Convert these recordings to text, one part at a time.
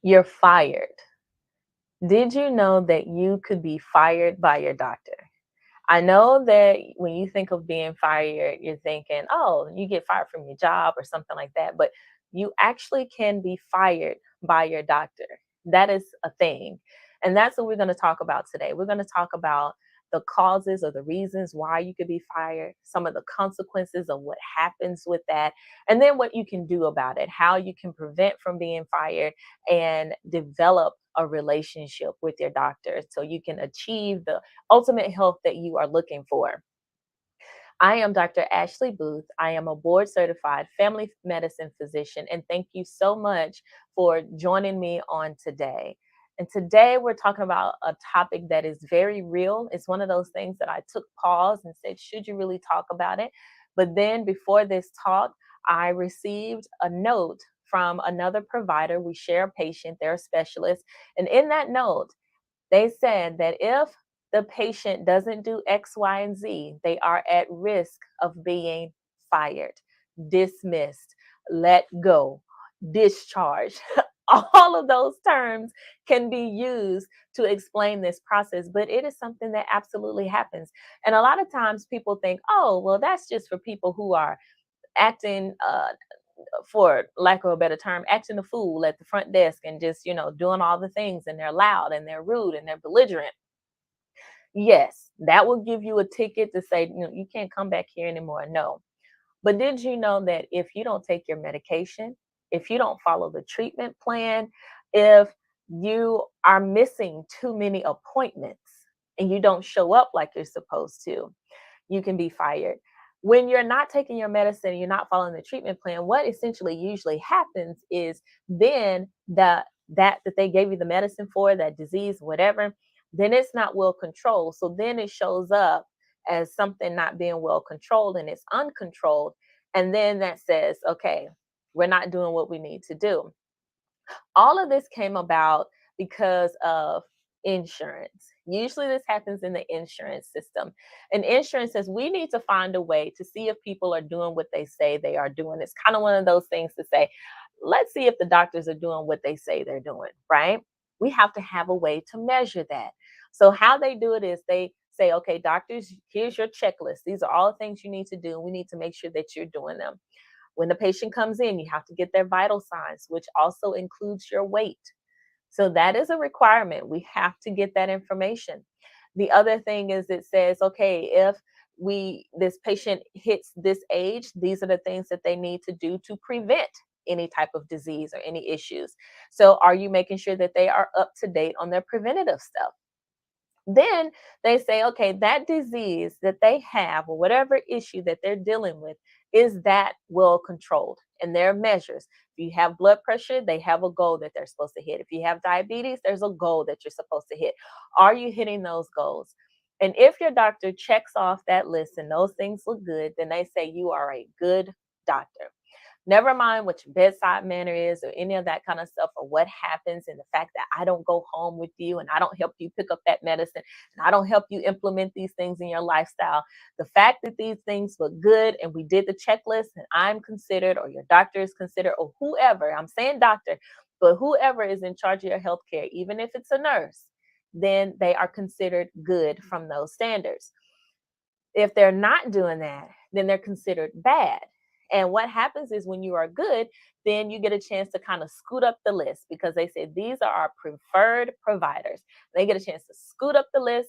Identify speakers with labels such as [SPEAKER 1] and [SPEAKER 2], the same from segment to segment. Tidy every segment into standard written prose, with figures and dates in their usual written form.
[SPEAKER 1] You're fired. Did you know that you could be fired by your doctor? I know that when you think of being fired, you're thinking, oh, you get fired from your job or something like that. But you actually can be fired by your doctor. That is a thing. And that's what we're going to talk about today. We're going to talk about the causes or the reasons why you could be fired, some of the consequences of what happens with that, and then what you can do about it, how you can prevent from being fired and develop a relationship with your doctor so you can achieve the ultimate health that you are looking for. I am Dr. Ashlie Booth. I am a board certified family medicine physician, and thank you so much for joining me on today. And today we're talking about a topic that is very real. It's one of those things that I took pause and said, should you really talk about it? But then before this talk, I received a note from another provider. We share a patient, they're a specialist. And in that note, they said that if the patient doesn't do X, Y, and Z, they are at risk of being fired, dismissed, let go, discharged. All of those terms can be used to explain this process, but it is something that absolutely happens. And a lot of times people think, oh, well, that's just for people who are acting for lack of a better term, acting a fool at the front desk and just, doing all the things, and they're loud and they're rude and they're belligerent. Yes, that will give you a ticket to say, you can't come back here anymore. No. But did you know that if you don't take your medication, if you don't follow the treatment plan, if you are missing too many appointments and you don't show up like you're supposed to, you can be fired. When you're not taking your medicine, you're not following the treatment plan, what essentially usually happens is then that they gave you the medicine for that disease, whatever, then it's not well controlled. So then it shows up as something not being well controlled and it's uncontrolled. And then that says, okay, we're not doing what we need to do. All of this came about because of insurance. Usually, this happens in the insurance system. And insurance says we need to find a way to see if people are doing what they say they are doing. It's kind of one of those things to say, let's see if the doctors are doing what they say they're doing, right? We have to have a way to measure that. So, how they do it is they say, okay, doctors, here's your checklist. These are all the things you need to do. We need to make sure that you're doing them. When the patient comes in, you have to get their vital signs, which also includes your weight. So that is a requirement. We have to get that information. The other thing is it says, okay, if this patient hits this age, these are the things that they need to do to prevent any type of disease or any issues. So are you making sure that they are up to date on their preventative stuff? Then they say, okay, that disease that they have or whatever issue that they're dealing with, is that well controlled? And there are measures. If you have blood pressure, they have a goal that they're supposed to hit. If you have diabetes, there's a goal that you're supposed to hit. Are you hitting those goals? And if your doctor checks off that list and those things look good, then they say you are a good doctor. Never mind what your bedside manner is or any of that kind of stuff, or what happens, and the fact that I don't go home with you and I don't help you pick up that medicine and I don't help you implement these things in your lifestyle. The fact that these things look good and we did the checklist and I'm considered, or your doctor is considered, or whoever, I'm saying doctor, but whoever is in charge of your healthcare, even if it's a nurse, then they are considered good from those standards. If they're not doing that, then they're considered bad. And what happens is when you are good, then you get a chance to kind of scoot up the list because they say these are our preferred providers. They get a chance to scoot up the list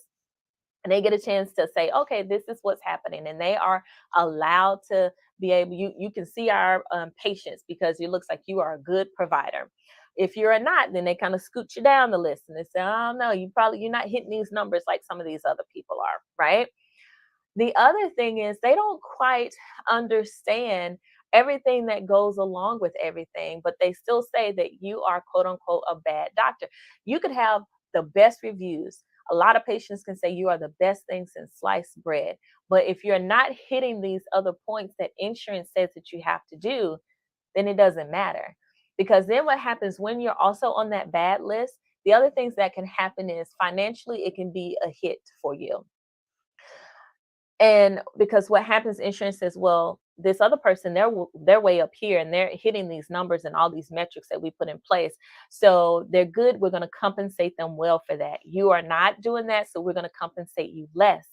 [SPEAKER 1] and they get a chance to say, okay, this is what's happening. And they are allowed to be able, you can see our patients because it looks like you are a good provider. If you're not, then they kind of scoot you down the list and they say, oh no, you're not hitting these numbers like some of these other people are, right? The other thing is they don't quite understand everything that goes along with everything, but they still say that you are quote unquote a bad doctor. You could have the best reviews. A lot of patients can say you are the best thing since sliced bread. But if you're not hitting these other points that insurance says that you have to do, then it doesn't matter. Because then what happens when you're also on that bad list, the other things that can happen is financially, it can be a hit for you. And because what happens, insurance says, well, this other person, they're way up here and they're hitting these numbers and all these metrics that we put in place. So they're good. We're going to compensate them well for that. You are not doing that, so we're going to compensate you less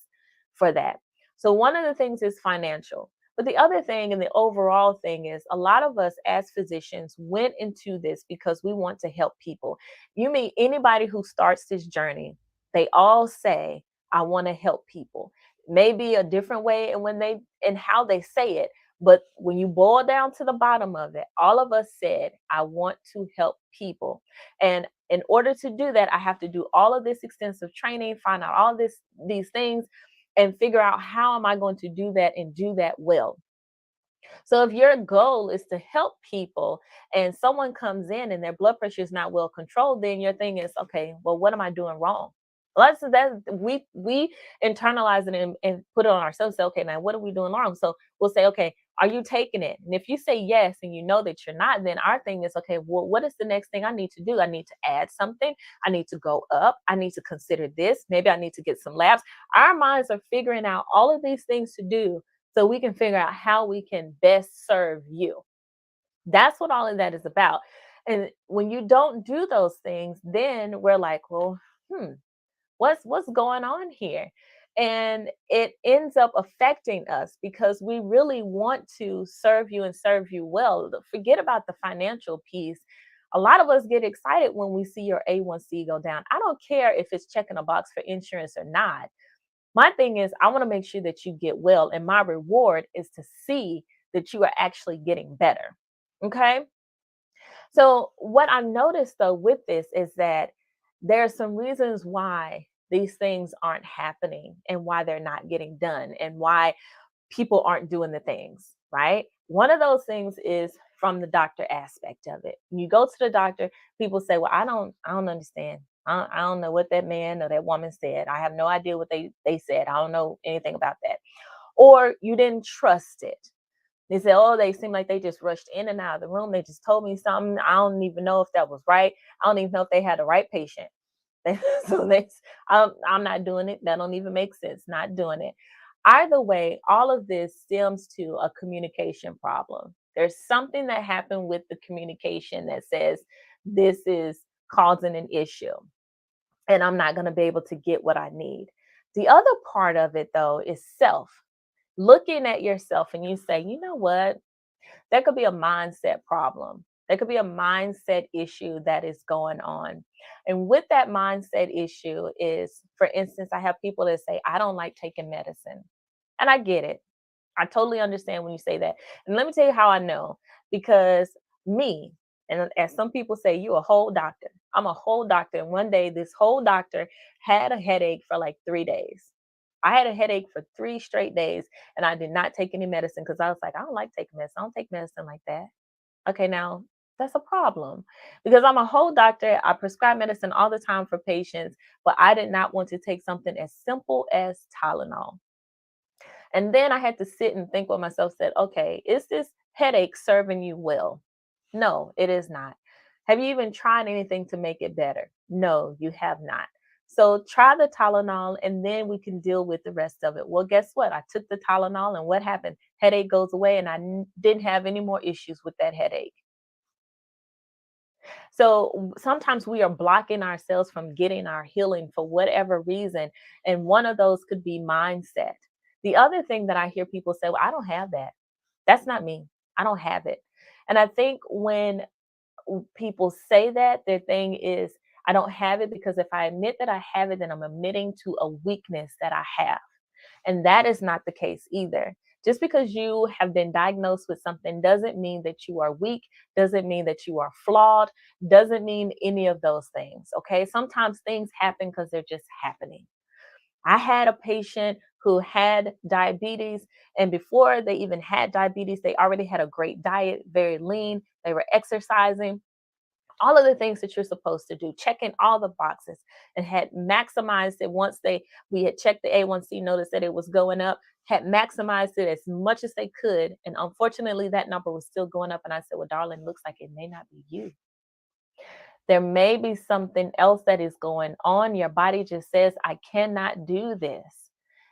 [SPEAKER 1] for that. So one of the things is financial. But the other thing and the overall thing is a lot of us as physicians went into this because we want to help people. You meet anybody who starts this journey, they all say, I want to help people. Maybe a different way and when they and how they say it. But when you boil down to the bottom of it, all of us said, I want to help people. And in order to do that, I have to do all of this extensive training, find out all these things, and figure out how am I going to do that and do that well. So if your goal is to help people and someone comes in and their blood pressure is not well controlled, then your thing is, okay, well, what am I doing wrong? Well, we internalize it and put it on ourselves. Say, okay, now what are we doing wrong? So we'll say, okay, are you taking it? And if you say yes and you know that you're not, then our thing is, okay, well, what is the next thing I need to do? I need to add something. I need to go up. I need to consider this. Maybe I need to get some labs. Our minds are figuring out all of these things to do so we can figure out how we can best serve you. That's what all of that is about. And when you don't do those things, then we're like, well, what's going on here? And it ends up affecting us because we really want to serve you and serve you well. Forget about the financial piece. A lot of us get excited when we see your A1C go down. I don't care if it's checking a box for insurance or not. My thing is, I want to make sure that you get well, and my reward is to see that you are actually getting better. Okay. So, what I've noticed though with this is that there are some reasons why these things aren't happening and why they're not getting done and why people aren't doing the things, right? One of those things is from the doctor aspect of it. You go to the doctor, people say, "Well, I don't understand. I don't know what that man or that woman said. I have no idea what they said. I don't know anything about that." Or you didn't trust it. They said, "Oh, they seem like they just rushed in and out of the room. They just told me something. I don't even know if that was right. I don't even know if they had the right patient." So I'm not doing it. That don't even make sense. Not doing it. Either way, all of this stems to a communication problem. There's something that happened with the communication that says this is causing an issue, and I'm not going to be able to get what I need. The other part of it, though, is self. Looking at yourself and you say, you know what? That could be a mindset problem. There could be a mindset issue that is going on. And with that mindset issue is, for instance, I have people that say, I don't like taking medicine. And I get it. I totally understand when you say that. And let me tell you how I know. Because me, and as some people say, you a whole doctor. I'm a whole doctor. And one day, this whole doctor had a headache for like 3 days. I had a headache for 3 straight days, and I did not take any medicine because I was like, I don't like taking medicine. I don't take medicine like that. Okay, now that's a problem because I'm a whole doctor. I prescribe medicine all the time for patients, but I did not want to take something as simple as Tylenol. And then I had to sit and think with myself, said, okay, is this headache serving you well? No, it is not. Have you even tried anything to make it better? No, you have not. So try the Tylenol and then we can deal with the rest of it. Well, guess what? I took the Tylenol and what happened? Headache goes away and didn't have any more issues with that headache. So sometimes we are blocking ourselves from getting our healing for whatever reason. And one of those could be mindset. The other thing that I hear people say, well, I don't have that. That's not me. I don't have it. And I think when people say that, their thing is, I don't have it because if I admit that I have it, then I'm admitting to a weakness that I have. And that is not the case either. Just because you have been diagnosed with something doesn't mean that you are weak, doesn't mean that you are flawed, doesn't mean any of those things. Okay. Sometimes things happen because they're just happening. I had a patient who had diabetes, and before they even had diabetes, they already had a great diet, very lean, they were exercising all of the things that you're supposed to do, checking all the boxes, and had maximized it once we had checked the A1C, noticed that it was going up, had maximized it as much as they could. And unfortunately, that number was still going up. And I said, well, darling, looks like it may not be you. There may be something else that is going on. Your body just says, I cannot do this.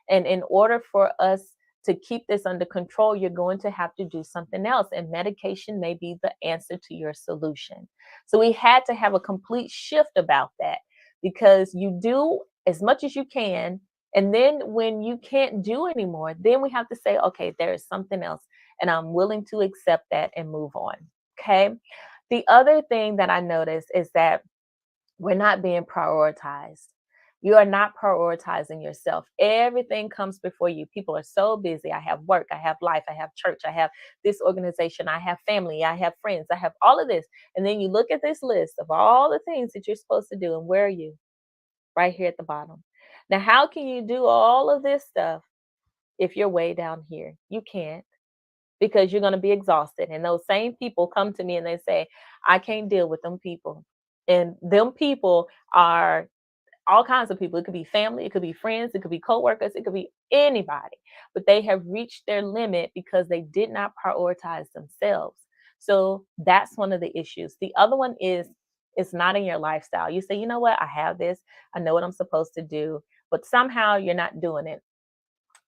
[SPEAKER 1] And in order for us to keep this under control, you're going to have to do something else. And medication may be the answer to your solution. So we had to have a complete shift about that because you do as much as you can. And then when you can't do anymore, then we have to say, okay, there is something else. And I'm willing to accept that and move on. Okay. The other thing that I noticed is that we're not being prioritized. You are not prioritizing yourself. Everything comes before you. People are so busy. I have work, I have life, I have church, I have this organization, I have family, I have friends, I have all of this. And then you look at this list of all the things that you're supposed to do, and where are you? Right here at the bottom. Now, how can you do all of this stuff if you're way down here? You can't, because you're going to be exhausted. And those same people come to me and they say, I can't deal with them people. And them people are all kinds of people. It could be family, it could be friends, it could be coworkers, it could be anybody. But they have reached their limit because they did not prioritize themselves. So that's one of the issues. The other one is it's not in your lifestyle. You say, you know what, I have this, I know what I'm supposed to do, but somehow you're not doing it.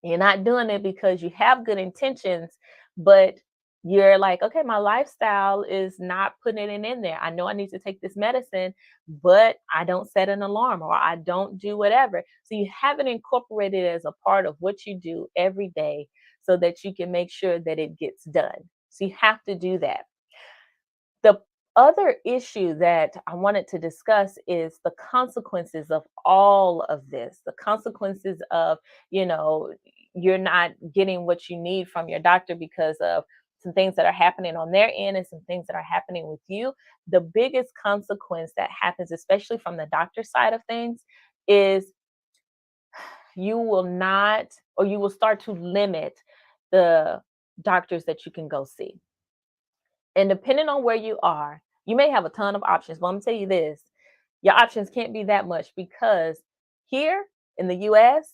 [SPEAKER 1] You're not doing it because you have good intentions, but you're like, okay, my lifestyle is not putting it in there. I know I need to take this medicine, but I don't set an alarm or I don't do whatever. So you haven't incorporated it as a part of what you do every day so that you can make sure that it gets done. So you have to do that. The other issue that I wanted to discuss is the consequences of all of this. The consequences of, you know, you're not getting what you need from your doctor because of some things that are happening on their end and some things that are happening with you. The biggest consequence that happens, especially from the doctor side of things, is you will not, or you will start to limit the doctors that you can go see. And depending on where you are, you may have a ton of options. But I'm gonna tell you this, your options can't be that much because here in the US,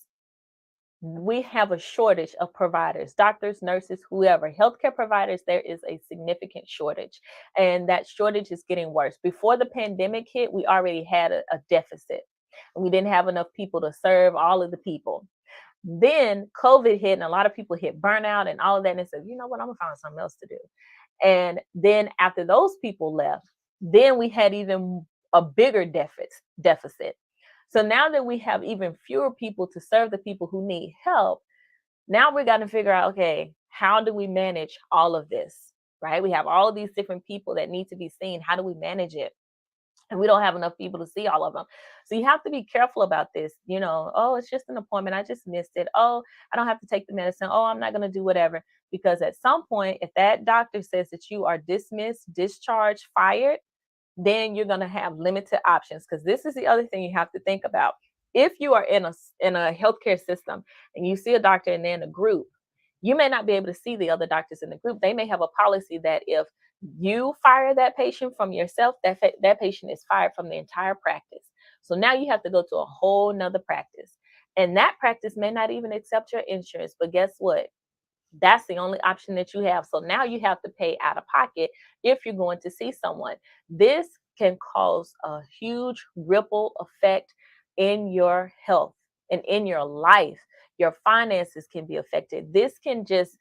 [SPEAKER 1] we have a shortage of providers, doctors, nurses, whoever, healthcare providers. There is a significant shortage, and that shortage is getting worse. Before the pandemic hit, we already had a deficit, and we didn't have enough people to serve all of the people. Then COVID hit, and a lot of people hit burnout and all of that, and they said, you know what, I'm gonna find something else to do. And then after those people left, then we had even a bigger deficit. So now that we have even fewer people to serve the people who need help, now we got to figure out, okay, how do we manage all of this? Right? We have all of these different people that need to be seen. How do we manage it? And we don't have enough people to see all of them. So you have to be careful about this. You know, oh, it's just an appointment. I just missed it. Oh, I don't have to take the medicine. Oh, I'm not going to do whatever. Because at some point, if that doctor says that you are dismissed, discharged, fired, then you're going to have limited options. Because this is the other thing you have to think about. If you are in a healthcare system and you see a doctor and they're in a group, you may not be able to see the other doctors in the group. They may have a policy that if you fire that patient from yourself, that patient is fired from the entire practice. So now you have to go to a whole nother practice. And that practice may not even accept your insurance. But guess what? That's the only option that you have. So now you have to pay out of pocket if you're going to see someone. This can cause a huge ripple effect in your health and in your life. Your finances can be affected. This can just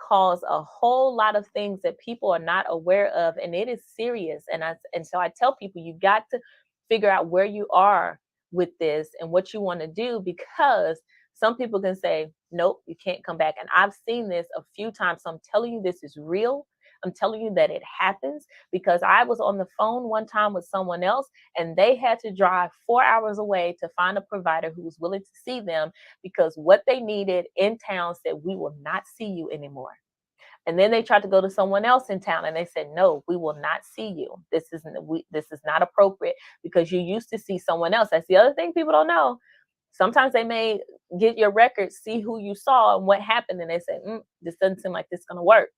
[SPEAKER 1] cause a whole lot of things that people are not aware of, and it is serious. And so I tell people, you got to figure out where you are with this and what you want to do, because some people can say, nope, you can't come back. And I've seen this a few times. So I'm telling you, this is real. I'm telling you that it happens, because I was on the phone one time with someone else and they had to drive 4 hours away to find a provider who was willing to see them, because what they needed in town said, we will not see you anymore. And then they tried to go to someone else in town and they said, no, we will not see you. This is not appropriate because you used to see someone else. That's the other thing people don't know. Sometimes they may get your records, see who you saw and what happened, and they say, this doesn't seem like this is going to work.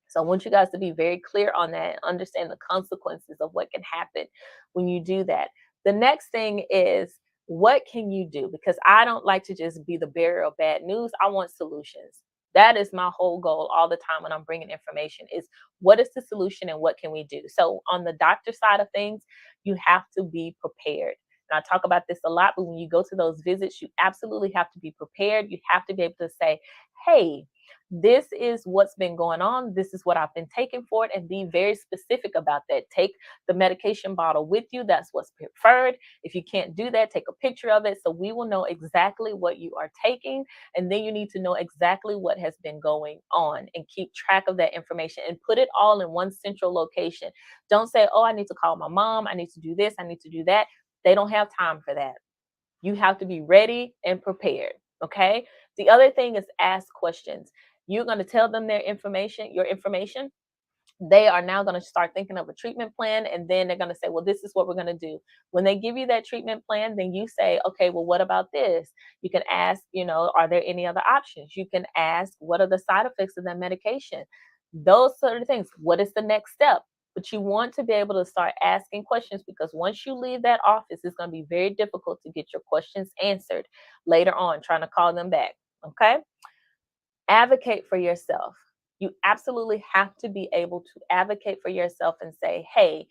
[SPEAKER 1] So I want you guys to be very clear on that and understand the consequences of what can happen when you do that. The next thing is, what can you do? Because I don't like to just be the bearer of bad news. I want solutions. That is my whole goal all the time when I'm bringing information, is what is the solution and what can we do? So on the doctor side of things, you have to be prepared. And I talk about this a lot, but when you go to those visits, you absolutely have to be prepared. You have to be able to say, hey, this is what's been going on. This is what I've been taking for it, and be very specific about that. Take the medication bottle with you. That's what's preferred. If you can't do that, take a picture of it so we will know exactly what you are taking. And then you need to know exactly what has been going on and keep track of that information and put it all in one central location. Don't say, oh, I need to call my mom. I need to do this. I need to do that. They don't have time for that. You have to be ready and prepared. Okay. The other thing is ask questions. You're going to tell them your information. They are now going to start thinking of a treatment plan, and then they're going to say, well, this is what we're going to do. When they give you that treatment plan, then you say, okay, well, what about this? You can ask, are there any other options? You can ask, what are the side effects of that medication? Those sort of things. What is the next step? But you want to be able to start asking questions, because once you leave that office, it's going to be very difficult to get your questions answered later on, trying to call them back. Okay. Advocate for yourself. You absolutely have to be able to advocate for yourself and say, hey,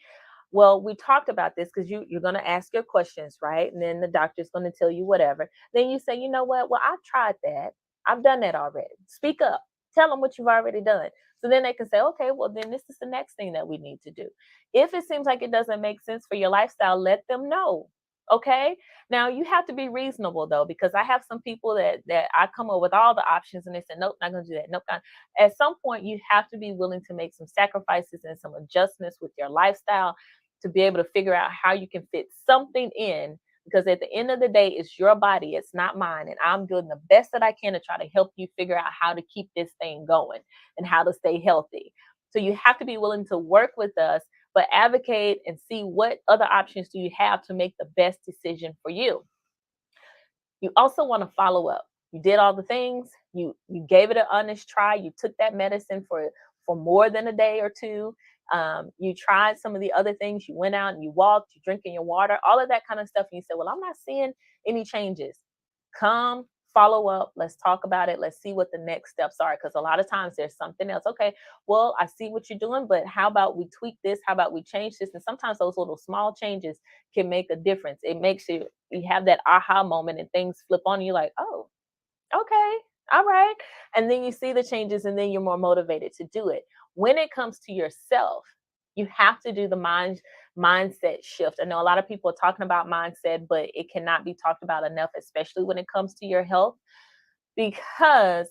[SPEAKER 1] well, we talked about this, because you're going to ask your questions, right? And then the doctor's going to tell you whatever. Then you say, you know what? Well, I've tried that. I've done that already. Speak up. Tell them what you've already done. So then they can say, okay, well, then this is the next thing that we need to do. If it seems like it doesn't make sense for your lifestyle, let them know. Okay. Now you have to be reasonable though, because I have some people that I come up with all the options and they say, nope, not gonna do that. Nope. Not. At some point, you have to be willing to make some sacrifices and some adjustments with your lifestyle to be able to figure out how you can fit something in. Because at the end of the day, it's your body, it's not mine. And I'm doing the best that I can to try to help you figure out how to keep this thing going and how to stay healthy. So you have to be willing to work with us, but advocate and see what other options do you have to make the best decision for you. You also want to follow up. You did all the things. You gave it an honest try. You took that medicine for more than a day or two. You tried some of the other things. You went out and you walked. You drinking your water. All of that kind of stuff. And you said, "Well, I'm not seeing any changes." Come, follow up. Let's talk about it. Let's see what the next steps are. Because a lot of times there's something else. Okay, well, I see what you're doing, but how about we tweak this? How about we change this? And sometimes those little small changes can make a difference. It makes you have that aha moment and things flip on you like, oh, okay, all right. And then you see the changes and then you're more motivated to do it. When it comes to yourself, you have to do the mindset shift. I know a lot of people are talking about mindset, but it cannot be talked about enough, especially when it comes to your health, because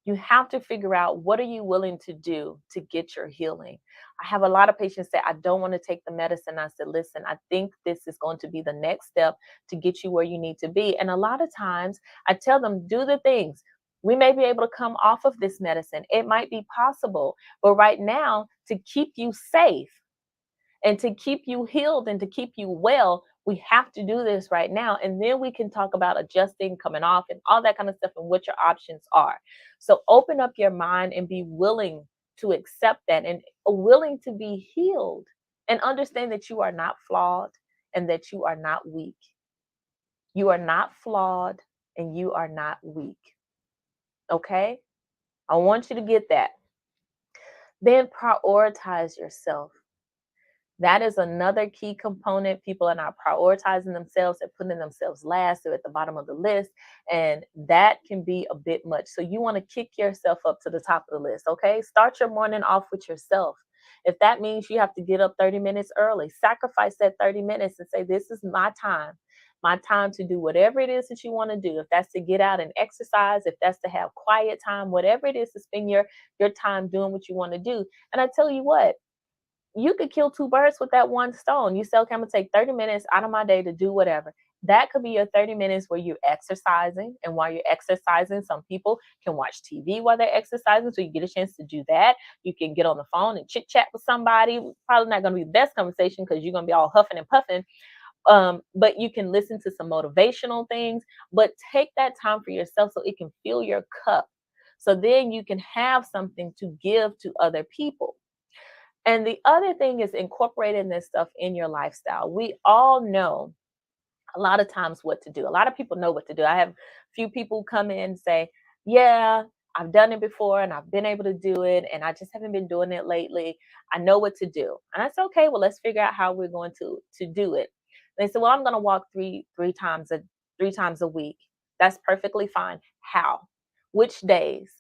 [SPEAKER 1] you have to figure out, what are you willing to do to get your healing. I have a lot of patients say, I don't want to take the medicine. I said, listen, I think this is going to be the next step to get you where you need to be. And a lot of times I tell them, do the things. We may be able to come off of this medicine. It might be possible. But right now, to keep you safe and to keep you healed and to keep you well, we have to do this right now. And then we can talk about adjusting, coming off, and all that kind of stuff, and what your options are. So open up your mind and be willing to accept that, and willing to be healed, and understand that you are not flawed and that you are not weak. You are not flawed and you are not weak. Okay? I want you to get that. Then prioritize yourself. That is another key component. People are not prioritizing themselves. They're putting themselves last. They're at the bottom of the list. And that can be a bit much. So you want to kick yourself up to the top of the list. Okay. Start your morning off with yourself. If that means you have to get up 30 minutes early, sacrifice that 30 minutes and say, this is my time to do whatever it is that you want to do. If that's to get out and exercise, if that's to have quiet time, whatever it is, to spend your time doing what you want to do. And I tell you what, you could kill two birds with that one stone. You say, okay, I'm gonna take 30 minutes out of my day to do whatever. That could be your 30 minutes where you're exercising. And while you're exercising, some people can watch TV while they're exercising. So you get a chance to do that. You can get on the phone and chit chat with somebody. Probably not gonna be the best conversation because you're gonna be all huffing and puffing. But you can listen to some motivational things, but take that time for yourself so it can fill your cup. So then you can have something to give to other people. And the other thing is incorporating this stuff in your lifestyle. We all know a lot of times what to do. A lot of people know what to do. I have a few people come in and say, yeah, I've done it before and I've been able to do it, and I just haven't been doing it lately. I know what to do. And I said, okay, well, let's figure out how we're going to do it. They say, well, I'm going to walk three times a week. That's perfectly fine. How? Which days?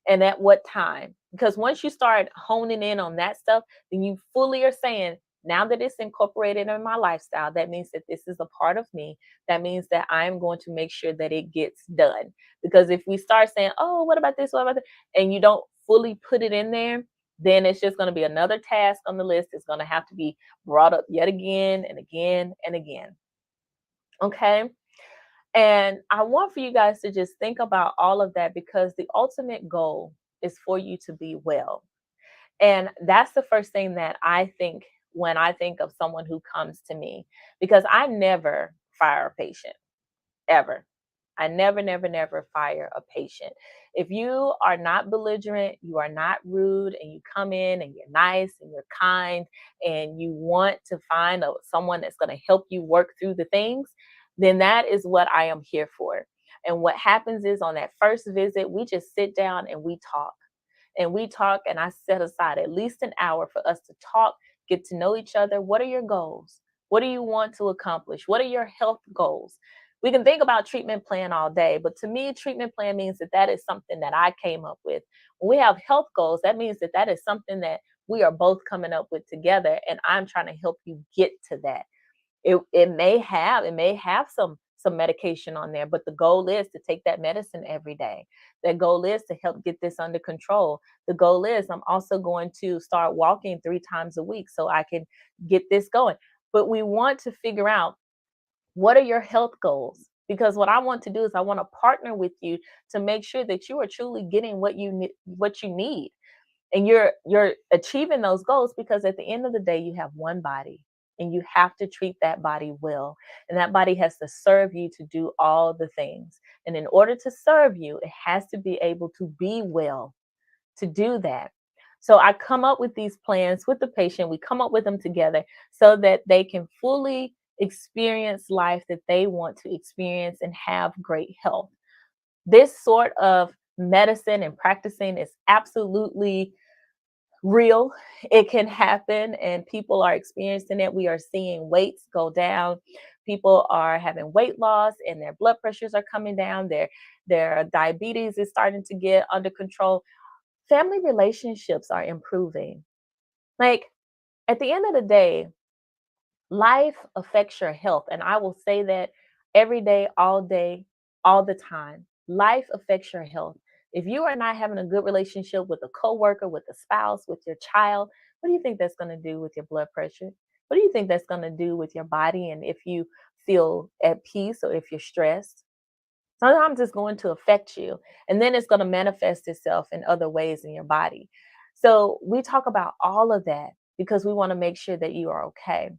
[SPEAKER 1] And at what time? Because once you start honing in on that stuff, then you fully are saying, now that it's incorporated in my lifestyle, that means that this is a part of me. That means that I'm going to make sure that it gets done. Because if we start saying, oh, what about this? What about that? And you don't fully put it in there, then it's just going to be another task on the list. It's going to have to be brought up yet again and again and again. Okay. And I want for you guys to just think about all of that, because the ultimate goal is for you to be well. And that's the first thing that I think when I think of someone who comes to me, because I never fire a patient, ever. I never, never, never fire a patient. If you are not belligerent, you are not rude, and you come in and you're nice and you're kind and you want to find someone that's going to help you work through the things, then that is what I am here for. And what happens is, on that first visit, we just sit down and we talk. And we talk, and I set aside at least an hour for us to talk, get to know each other. What are your goals? What do you want to accomplish? What are your health goals? We can think about treatment plan all day, but to me, treatment plan means that that is something that I came up with. When we have health goals, that means that that is something that we are both coming up with together, and I'm trying to help you get to that. It may have some medication on there, but the goal is to take that medicine every day. The goal is to help get this under control. The goal is, I'm also going to start walking 3 times a week so I can get this going. But we want to figure out, what are your health goals? Because what I want to do is, I want to partner with you to make sure that you are truly getting what you need, and you're achieving those goals, because at the end of the day, you have one body, and you have to treat that body well, and that body has to serve you to do all the things. And in order to serve you, it has to be able to be well to do that. So I come up with these plans with the patient. We come up with them together so that they can fully experience life that they want to experience and have great health. This sort of medicine and practicing is absolutely real. It can happen, and people are experiencing it. We are seeing weights go down. People are having weight loss, and their blood pressures are coming down. Their diabetes is starting to get under control. Family relationships are improving. Like, at the end of the day, life affects your health. And I will say that every day, all the time. Life affects your health. If you are not having a good relationship with a coworker, with a spouse, with your child, what do you think that's going to do with your blood pressure? What do you think that's going to do with your body? And if you feel at peace, or if you're stressed, sometimes it's going to affect you, and then it's going to manifest itself in other ways in your body. So we talk about all of that because we want to make sure that you are okay.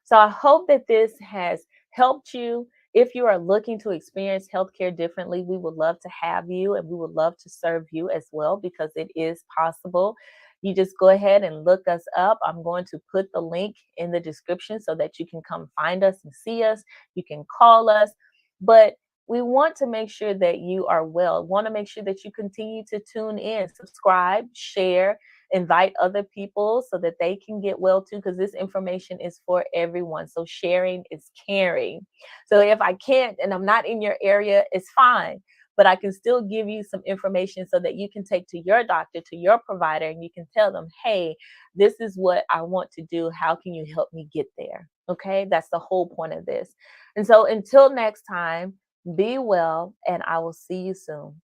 [SPEAKER 1] So I hope that this has helped you. If you are looking to experience healthcare differently, we would love to have you, and we would love to serve you as well, because it is possible. You just go ahead and look us up. I'm going to put the link in the description so that you can come find us and see us. You can call us. But we want to make sure that you are well. Want to make sure that you continue to tune in, subscribe, share, invite other people so that they can get well too, because this information is for everyone. So sharing is caring. So if I can't and I'm not in your area, it's fine. But I can still give you some information so that you can take to your doctor, to your provider, and you can tell them, hey, this is what I want to do. How can you help me get there? Okay, that's the whole point of this. And so until next time, be well, and I will see you soon.